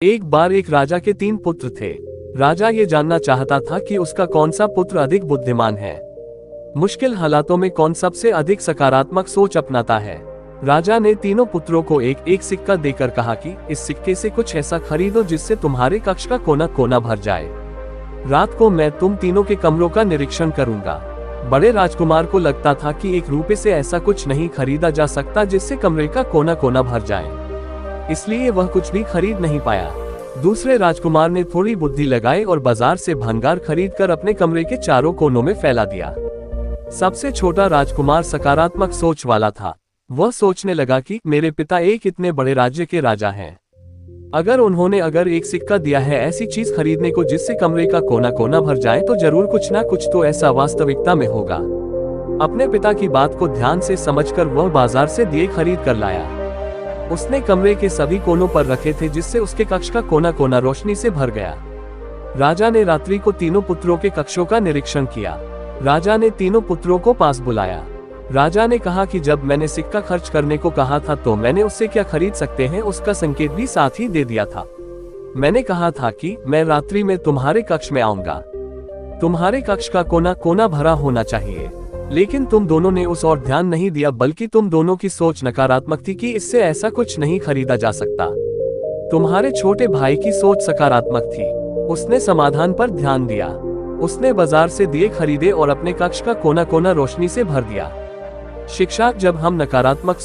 एक बार एक राजा के 3 पुत्र थे। राजा ये जानना चाहता था कि उसका कौन सा पुत्र अधिक बुद्धिमान है, मुश्किल हालातों में कौन सबसे अधिक सकारात्मक सोच अपनाता है। राजा ने तीनों पुत्रों को एक एक सिक्का देकर कहा कि इस सिक्के से कुछ ऐसा खरीदो जिससे तुम्हारे कक्ष का कोना कोना भर जाए। रात को मैं तुम तीनों के कमरों का निरीक्षण करूंगा। बड़े राजकुमार को लगता था कि 1 रुपए से ऐसा कुछ नहीं खरीदा जा सकता जिससे कमरे का कोना कोना भर जाए, इसलिए वह कुछ भी खरीद नहीं पाया। दूसरे राजकुमार ने थोड़ी बुद्धि लगाई और बाजार से भंगार खरीदकर अपने कमरे के चारों कोनों में फैला दिया। सबसे छोटा राजकुमार सकारात्मक सोच वाला था। वह सोचने लगा कि मेरे पिता एक इतने बड़े राज्य के राजा हैं। अगर उन्होंने एक सिक्का दिया है ऐसी चीज खरीदने को जिससे कमरे का कोना कोना भर जाए, तो जरूर कुछ ना कुछ तो ऐसा वास्तविकता में होगा। अपने पिता की बात को ध्यान से समझकर वह बाजार से दिए खरीद कर लाया। उसने कमरे के सभी कोनों पर रखे थे जिससे उसके कक्ष का कोना कोना रोशनी से भर गया। राजा ने रात्रि को तीनों पुत्रों के कक्षों का निरीक्षण किया। राजा ने तीनों पुत्रों को पास बुलाया। राजा ने कहा कि जब मैंने सिक्का खर्च करने को कहा था तो मैंने उससे क्या खरीद सकते हैं उसका संकेत भी साथ ही दे दिया था। मैंने कहा था कि मैं रात्रि में तुम्हारे कक्ष में आऊंगा, तुम्हारे कक्ष का कोना कोना भरा होना चाहिए, लेकिन तुम दोनों ने उस और ध्यान नहीं दिया, बल्कि तुम दोनों की सोच नकारात्मक थी कि इससे ऐसा कुछ नहीं खरीदा जा सकता। तुम्हारे छोटे भाई की सोच सकारात्मक थी, उसने समाधान पर ध्यान दिया। उसने बाजार से दिए खरीदे और अपने कक्ष का कोना कोना रोशनी से भर दिया। शिक्षा: जब हम नकारात्मक